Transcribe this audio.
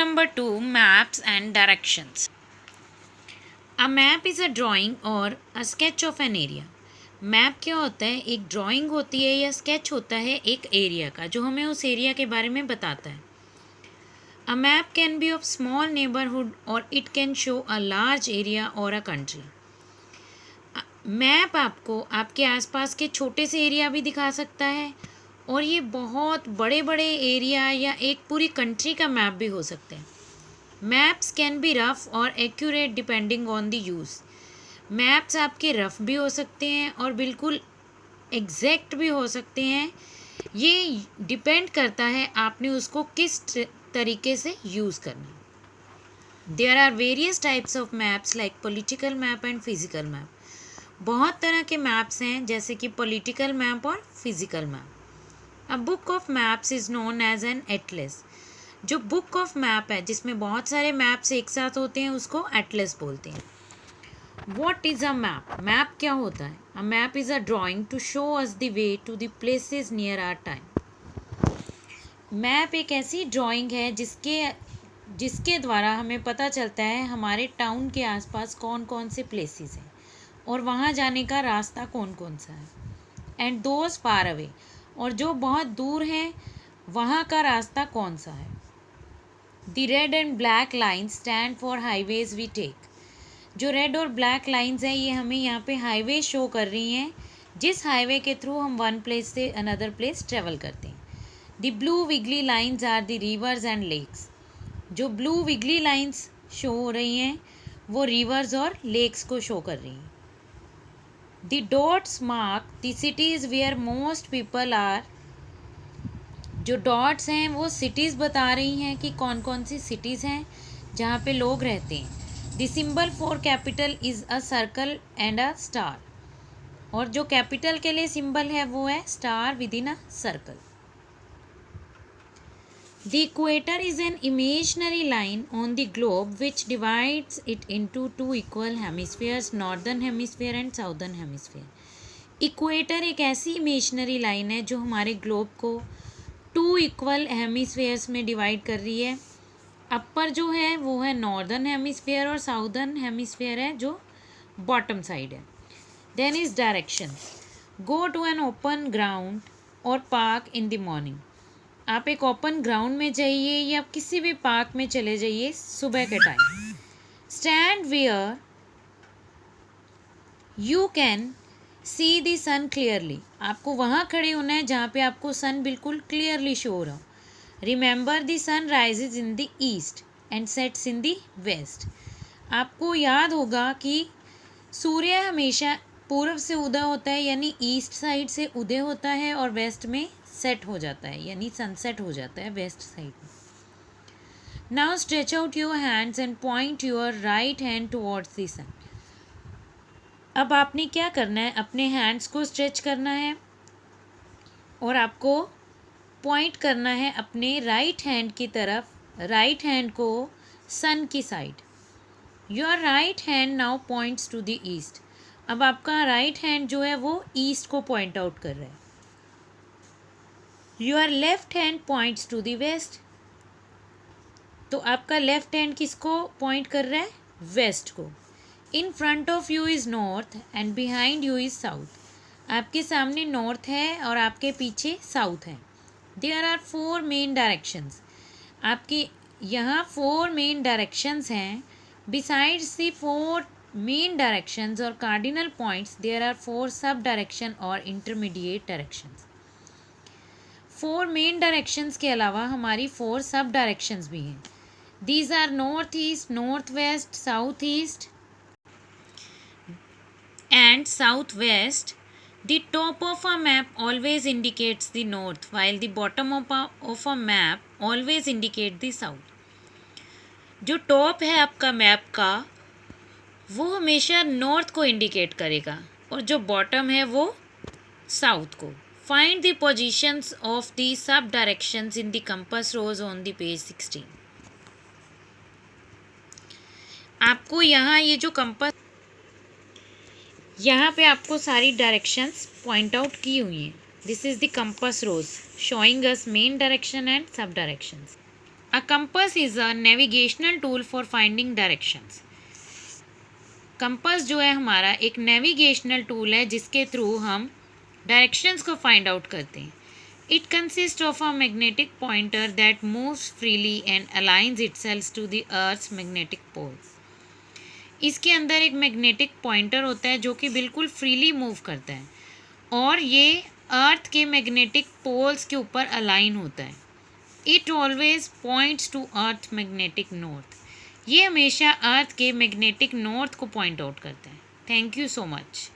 number 2, maps and directions. A map is a drawing or a sketch of an area. Map क्या होता है? एक drawing होती है या स्केच होता है एक एरिया का, जो हमें उस एरिया के बारे में बताता है. A map can be of small neighborhood or it can show a large area or a country. Map आपको आपके आसपास के छोटे से एरिया भी दिखा सकता है और ये बहुत बड़े बड़े एरिया या एक पूरी कंट्री का मैप भी हो सकता है. मैप्स कैन बी रफ और accurate depending on the use. Maps आपके रफ भी हो सकते हैं और बिल्कुल एग्जैक्ट भी हो सकते हैं. ये डिपेंड करता है आपने उसको किस तरीके से यूज़ करना है. There are various types of maps like political map and physical map. बहुत तरह के मैप्स हैं जैसे कि पॉलिटिकल मैप और physical map. A book of maps is known as an atlas. जो बुक ऑफ मैप है जिसमें बहुत सारे मैप्स एक साथ होते हैं उसको एटलस बोलते हैं. What is a map? Map क्या होता है? A map is a drawing to show us the way to the places near our time. Map एक ऐसी ड्राइंग है जिसके द्वारा हमें पता चलता है हमारे टाउन के आसपास कौन कौन से प्लेसेस हैं और वहाँ जाने का रास्ता कौन कौन सा है. एंड दोज फार अवे, और जो बहुत दूर हैं वहाँ का रास्ता कौन सा है. The red and black lines stand for highways we take. जो रेड और ब्लैक लाइन्स हैं ये हमें यहाँ पे हाईवे शो कर रही हैं जिस हाईवे के थ्रू हम वन प्लेस से अनदर प्लेस ट्रेवल करते हैं. The blue wiggly lines are the rivers and lakes. जो ब्लू विगली लाइन्स शो हो रही हैं वो रिवर्स और लेक्स को शो कर रही हैं. The dots mark the cities where most people are. जो डॉट्स हैं वो सिटीज़ बता रही हैं कि कौन कौन सी सिटीज़ हैं जहाँ पे लोग रहते हैं. The symbol for capital is a circle and a star. और जो कैपिटल के लिए सिंबल है वो है star with in a circle. The equator is an imaginary line on the globe which divides it into two equal hemispheres, northern hemisphere and southern hemisphere. Equator एक ऐसी imaginary line है जो हमारे ग्लोब को two equal hemispheres में divide कर रही है. अपर जो है वो है नॉर्दर्न हेमिस्फीयर और साउदर्न हेमिस्फीयर है जो बॉटम साइड है. Then is direction. Go to an open ground और पार्क इन द मॉर्निंग. आप एक ओपन ग्राउंड में जाइए या किसी भी पार्क में चले जाइए सुबह के time. Stand where you can see the sun clearly. आपको वहाँ खड़े होना है जहाँ पे आपको सन बिल्कुल क्लियरली शो हो रहा हो. Remember the sun rises in the east and sets in the west. आपको याद होगा कि सूर्य हमेशा पूर्व से उदय होता है यानी ईस्ट साइड से उदय होता है और वेस्ट में सेट हो जाता है यानी सनसेट हो जाता है वेस्ट साइड में. Now stretch out your hands and point your right hand towards the sun. अब आपने क्या करना है? अपने हैंड्स को स्ट्रेच करना है और आपको पॉइंट करना है अपने राइट हैंड की तरफ, राइट हैंड को सन की side. Your right hand now points to the east. अब आपका राइट हैंड जो है वो ईस्ट को पॉइंट आउट कर रहा है. Your left hand points to the west. तो आपका लेफ्ट हैंड किसको पॉइंट कर रहा है? वेस्ट को. In front of you is north and behind you is south. आपके सामने नॉर्थ है और आपके पीछे साउथ है. There are 4 main directions. आपके यहाँ 4 मेन डायरेक्शंस हैं. बिसाइड्स द 4 मेन डायरेक्शंस और cardinal points there are 4 sub direction और इंटरमीडिएट डायरेक्शंस. 4 मेन डायरेक्शंस के अलावा हमारी 4 सब डायरेक्शंस भी हैं. These are north east, north west, south east and southwest. The top of a map always indicates the north while the bottom of a map always indicate the south. जो top है आपका map का वो हमेशा north को indicate करेगा और जो बॉटम है वो साउथ को. Find the positions of the sub directions in the compass rose on the page 16. आपको यहाँ ये जो कंपास यहाँ पे आपको सारी डायरेक्शंस पॉइंट आउट की हुई हैं. This is the compass rose showing us main direction and sub directions. A compass is a navigational tool for finding directions. Compass जो है हमारा एक नेविगेशनल टूल है जिसके थ्रू हम डायरेक्शंस को फाइंड आउट करते हैं। It consist of a magnetic pointer that moves freely and aligns itself to the earth's magnetic pole. इसके अंदर एक मैग्नेटिक पॉइंटर होता है जो कि बिल्कुल फ्रीली मूव करता है और ये अर्थ के मैग्नेटिक पोल्स के ऊपर अलाइन होता है। It always points to earth magnetic north. ये हमेशा अर्थ के मैग्नेटिक नॉर्थ को पॉइंट आउट करता है। Thank you so much.